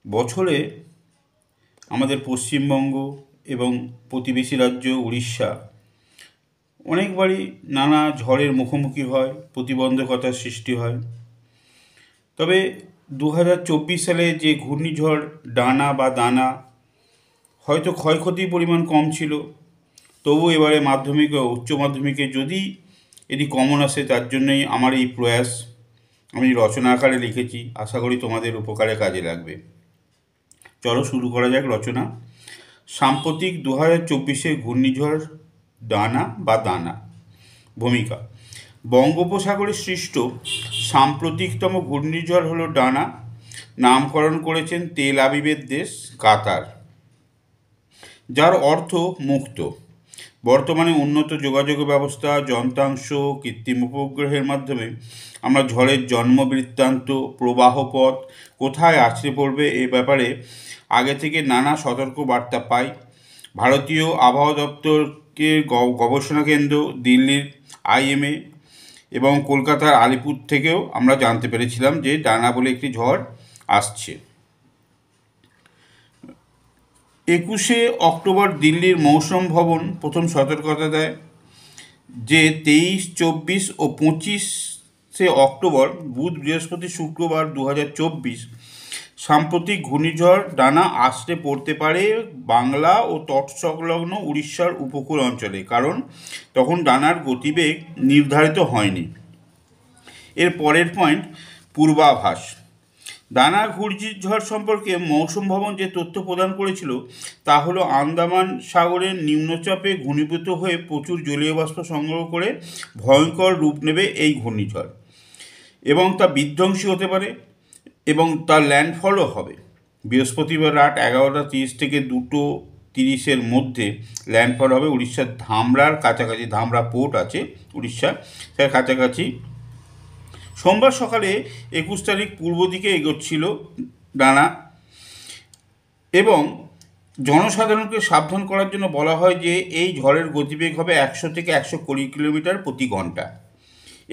বছরে আমাদের পশ্চিমবঙ্গ এবং প্রতিবেশী রাজ্য উড়িষ্যা অনেকবারই নানা ঝড়ের মুখোমুখি হয়, প্রতিবন্ধকতার সৃষ্টি হয়। তবে 2024 সালে যে ঘূর্ণিঝড় ডানা বা দানা, হয়তো ক্ষয়ক্ষতির পরিমাণ কম ছিল, তবু এবারে মাধ্যমিক ও উচ্চ মাধ্যমিকে যদি এটি কমন আসে, তার জন্যই আমার এই প্রয়াস। আমি রচনা আকারে লিখেছি, আশা করি তোমাদের উপকারে কাজে লাগবে। চলো শুরু করা যাক রচনা। সাম্প্রতিক 2024 ঘূর্ণিঝড় ডানা বা দানা। ভূমিকা: বঙ্গোপসাগরে সৃষ্ট সাম্প্রতিকতম ঘূর্ণিঝড় হলো ডানা। নামকরণ করেছেন তেল আবিবের দেশ কাতার, যার অর্থ মুক্ত। বর্তমানে উন্নত যোগাযোগ ব্যবস্থা, যন্ত্রাংশ, কৃত্রিম উপগ্রহের মাধ্যমে আমরা ঝড়ের জন্ম বৃত্তান্ত, প্রবাহ পথ, কোথায় আছড়ে পড়বে এ ব্যাপারে আগে থেকে নানা সতর্ক বার্তা পাই। ভারতীয় আবহাওয়া দপ্তরের গবেষণা কেন্দ্র, দিল্লির আইএমএ এবং কলকাতার আলিপুর থেকেও আমরা জানতে পেরেছিলাম যে ডানা বলে একটি ঝড় আসছে। 21শে অক্টোবর দিল্লির মৌসুম ভবন প্রথম সতর্কতা দেয় যে 23, 24 ও 25শে অক্টোবর, বুধ, বৃহস্পতি, শুক্রবার 2024 সাম্প্রতিক ঘূর্ণিঝড় ডানা আছড়ে পড়তে পারে বাংলা ও তৎসংলগ্ন উড়িষ্যার উপকূল অঞ্চলে, কারণ তখন ডানার গতিবেগ নির্ধারিত হয়নি। এর পরের পয়েন্ট, পূর্বাভাস। ডানা ঘূর্ণিঝড় সম্পর্কে মৌসুম ভবন যে তথ্য প্রদান করেছিল তা হলো আন্দামান সাগরের নিম্নচাপে ঘনীভূত হয়ে প্রচুর জলীয় বাষ্প সংগ্রহ করে ভয়ঙ্কর রূপ নেবে এই ঘূর্ণিঝড়, এবং তা বিধ্বংসী হতে পারে এবং তার ল্যান্ডফলও হবে। বৃহস্পতিবার রাত 11:30 থেকে 2:30-এর মধ্যে ল্যান্ডফল হবে উড়িষ্যার ধামরার কাছাকাছি। ধামরা পোর্ট আছে উড়িষ্যার, তার কাছাকাছি। সোমবার সকালে 21 তারিখ পূর্ব দিকে এগোচ্ছিল ডানা, এবং জনসাধারণকে সাবধান করার জন্য বলা হয় যে এই ঝড়ের গতিবেগ হবে 100 থেকে 120 কিলোমিটার প্রতি ঘন্টা।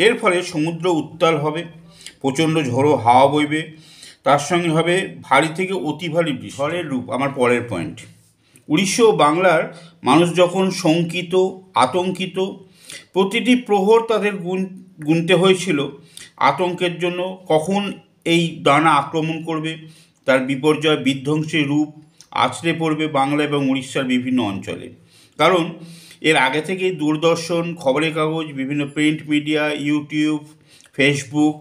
এর ফলে সমুদ্র উত্তাল হবে, প্রচণ্ড ঝোড়ো হাওয়া বইবে, তার সঙ্গে হবে ভারী থেকে অতি ভারী বৃষ্টি। ঝড়ের রূপ আমার পরের পয়েন্ট। উড়িষ্যা ও বাংলার মানুষ যখন শঙ্কিত, আতঙ্কিত, প্রতিটি প্রহর তাদের গুনতে হয়েছিল আতঙ্কের জন্য, কখন এই ডানা আক্রমণ করবে, তার বিপর্যয় বিধ্বংসী রূপ আছড়ে পড়বে বাংলা এবং উড়িষ্যার বিভিন্ন অঞ্চলে। কারণ এর আগে থেকেই দূরদর্শন, খবরের কাগজ, বিভিন্ন print media, YouTube, Facebook,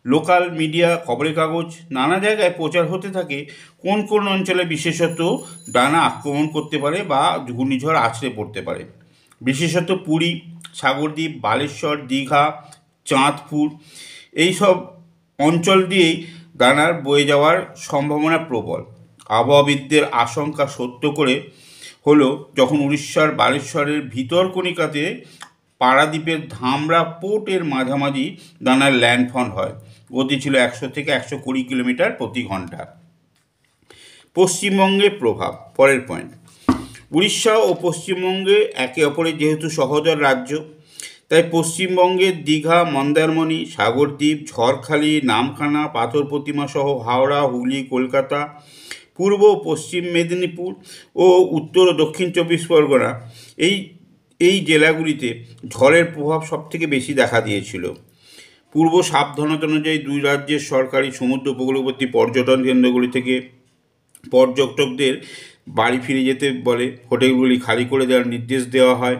local media, খবরের কাগজ, নানা জায়গায় প্রচার হতে থাকে কোন কোন অঞ্চলে বিশেষত ডানা আক্রমণ করতে পারে বা ঘূর্ণিঝড় আছড়ে পড়তে পারে। বিশেষত পুরী, সাগরদ্বীপ, বালেশ্বর, দীঘা, চাঁদপুর, এইসব অঞ্চল দিয়েই ডানার বয়ে যাওয়ার সম্ভাবনা প্রবল। আবহাওয়াবিদদের আশঙ্কা সত্য করে হলো যখন উড়িষ্যার বালেশ্বরের ভিতরকণিকাতে পারাদ্বীপের ধামরা পোর্টের মাঝামাঝি ডানার ল্যান্ডফল হয়। গতি ছিল 100 থেকে 120 কিলোমিটার প্রতি ঘন্টা। পশ্চিমবঙ্গের প্রভাব, পরের পয়েন্ট। উড়িষ্যা ও পশ্চিমবঙ্গে একে অপরের যেহেতু সহোদর রাজ্য, তাই পশ্চিমবঙ্গের দীঘা, মন্দারমণি, সাগরদ্বীপ, ঝড়খালি, নামখানা, পাথর প্রতিমা সহ হাওড়া, হুগলি, কলকাতা, পূর্ব ও পশ্চিম মেদিনীপুর ও উত্তর ও দক্ষিণ 24 পরগনা, এই জেলাগুলিতে ঝড়ের প্রভাব সবথেকে বেশি দেখা দিয়েছিল। পূর্ব সাবধানতা অনুযায়ী দুই রাজ্যের সরকারি সমুদ্র উপকূলবর্তী পর্যটন কেন্দ্রগুলি থেকে পর্যটকদের বাড়ি ফিরে যেতে বলে, হোটেলগুলি খালি করে দেওয়ার নির্দেশ দেওয়া হয়।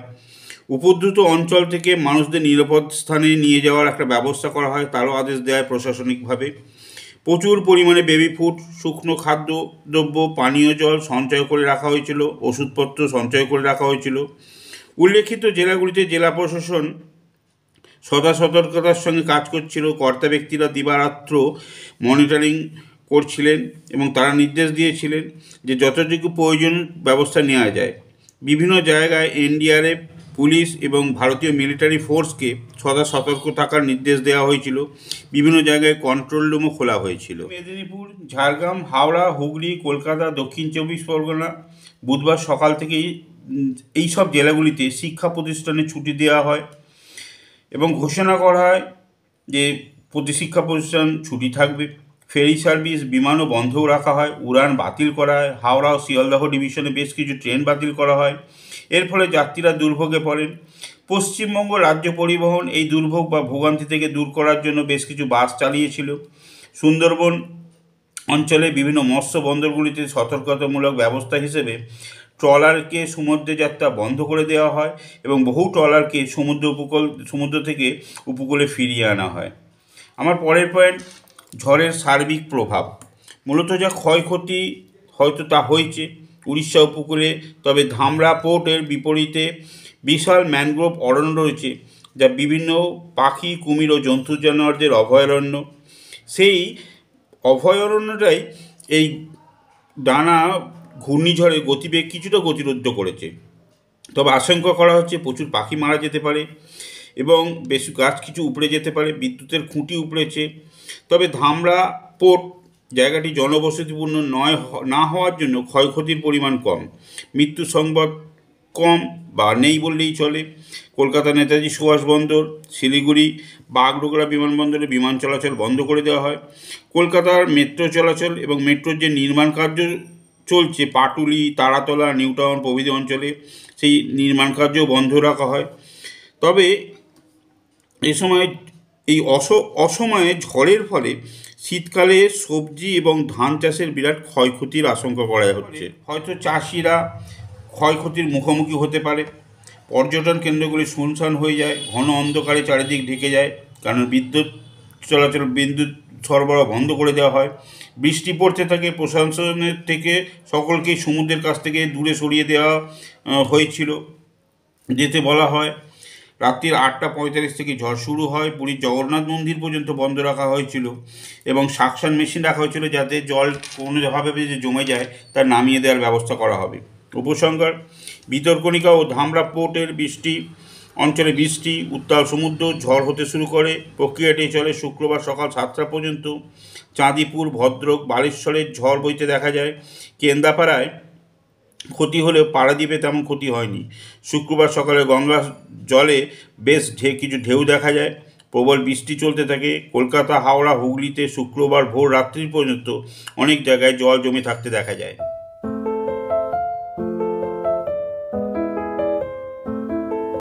উপদ্রুত অঞ্চল থেকে মানুষদের নিরাপদ স্থানে নিয়ে যাওয়ার একটা ব্যবস্থা করা হয়, তারও আদেশ দেওয়া হয় প্রশাসনিকভাবে। প্রচুর পরিমাণে বেবি ফুড, শুকনো খাদ্যদ্রব্য, পানীয় জল সঞ্চয় করে রাখা হয়েছিল, ওষুধপত্র সঞ্চয় করে রাখা হয়েছিল। উল্লেখিত জেলাগুলিতে জেলা প্রশাসন সদা সতর্কতার সঙ্গে কাজ করছিল। কর্তা ব্যক্তিরা দিবারাত্র মনিটরিং করছিলেন এবং তারা নির্দেশ দিয়েছিলেন যে যতটুকু প্রয়োজন ব্যবস্থা নেওয়া যায়। বিভিন্ন জায়গায় এনডিআরএফ, পুলিশ এবং ভারতীয় মিলিটারি ফোর্সকে সদা সতর্ক থাকার নির্দেশ দেওয়া হয়েছিল। বিভিন্ন জায়গায় কন্ট্রোল রুমও খোলা হয়েছিল। মেদিনীপুর, ঝাড়গ্রাম, হাওড়া, হুগলি, কলকাতা, দক্ষিণ 24 পরগনা বুধবার সকাল থেকেই এই সব জেলাগুলিতে শিক্ষা প্রতিষ্ঠানে ছুটি দেওয়া হয় এবং ঘোষণা করা হয় যে প্রতি শিক্ষা প্রতিষ্ঠান ছুটি থাকবে। ফেরি সার্ভিস, বিমানও বন্ধও রাখা হয়, উড়ান বাতিল করা হয়, হাওড়া ও শিয়ালদহ ডিভিশনে বেশ কিছু ট্রেন বাতিল করা হয়। এর ফলে যাত্রীরা দুর্ভোগে পড়েন। পশ্চিমবঙ্গ রাজ্য পরিবহন এই দুর্ভোগ বা ভোগান্তি থেকে দূর করার জন্য বেশ কিছু বাস চালিয়েছিল। সুন্দরবন অঞ্চলে বিভিন্ন মৎস্য বন্দরগুলিতে সতর্কতামূলক ব্যবস্থা হিসেবে ট্রলারকে সমুদ্রে যাত্রা বন্ধ করে দেওয়া হয় এবং বহু ট্রলারকে সমুদ্র থেকে উপকূলে ফিরিয়ে আনা হয়। আমার পরের পয়েন্ট, ঝড়ের সার্বিক প্রভাব। মূলত যা ক্ষয়ক্ষতি হয়তো তা হয়েছে উড়িষ্যা উপকূলে, তবে ধামরা পোর্টের বিপরীতে বিশাল ম্যানগ্রোভ অরণ্য রয়েছে, যা বিভিন্ন পাখি, কুমির ও জন্তু জানোয়ারদের অভয়ারণ্য। সেই অভয়ারণ্যটাই এই ডানা ঘূর্ণিঝড়ের গতিবেগ কিছুটা গতিরোধ করেছে। তবে আশঙ্কা করা হচ্ছে প্রচুর পাখি মারা যেতে পারে এবং বেশ গাছ কিছু উপড়ে যেতে পারে, বিদ্যুতের খুঁটি উপড়েছে। তবে ধামরা পোর্ট জায়গাটি জনবসতিপূর্ণ না হওয়ার জন্য ক্ষয়ক্ষতির পরিমাণ কম, মৃত্যু সংবাদ কম বা নেই বললেই চলে। কলকাতা নেতাজি সুভাষ বন্দর, শিলিগুড়ি, বাগডোগরা বিমানবন্দরে বিমান চলাচল বন্ধ করে দেওয়া হয়। কলকাতার মেট্রো চলাচল এবং মেট্রোর যে নির্মাণ কার্য চলছে পাটুলি, তারাতলা, নিউ টাউন প্রভৃতি অঞ্চলে, সেই নির্মাণ কার্যও বন্ধ রাখা হয়। তবে এ সময় এই অসময়ে ঝড়ের ফলে শীতকালে সবজি এবং ধান চাষের বিরাট ক্ষয়ক্ষতির আশঙ্কা করা হচ্ছে। হয়তো চাষিরা ক্ষয়ক্ষতির মুখোমুখি হতে পারে। পর্যটন কেন্দ্রগুলি শুনশান হয়ে যায়, ঘন অন্ধকারে চারিদিক ঢেকে যায়, কারণ বিদ্যুৎ সরবরাহ বন্ধ করে দেওয়া হয়। বৃষ্টি পড়তে থাকে, প্রশাসনের থেকে সকলকেই সমুদ্রের কাছ থেকে দূরে সরিয়ে দেওয়া হয়েছিল, যেতে বলা হয়। রাত্রির 8:45 থেকে ঝড় শুরু হয়। পুরীর জগন্নাথ মন্দির পর্যন্ত বন্ধ রাখা হয়েছিল এবং সাকশন মেশিন রাখা হয়েছিল, যাতে জল কোনোভাবে যে জমে যায় তা নামিয়ে দেওয়ার ব্যবস্থা করা হবে। উপসংহার, ভিতরকণিকা ও ধামরা পোর্টের অঞ্চলে বৃষ্টি, উত্তাল সমুদ্র, ঝড় হতে শুরু করে। প্রক্রিয়াটি চলে শুক্রবার সকাল 7টা পর্যন্ত। চাঁদিপুর, ভদ্রক, বালেশ্বরের ঝড় বইতে দেখা যায়। কেন্দাপাড়ায় ক্ষতি হলেও পারাদ্বীপে তেমন ক্ষতি হয়নি। শুক্রবার সকালে গঙ্গা জলে বেশ কিছু ঢেউ দেখা যায়। প্রবল বৃষ্টি চলতে থাকে। কলকাতা, হাওড়া, হুগলিতে শুক্রবার ভোর রাত্রি পর্যন্ত অনেক জায়গায় জল জমে থাকতে দেখা যায়।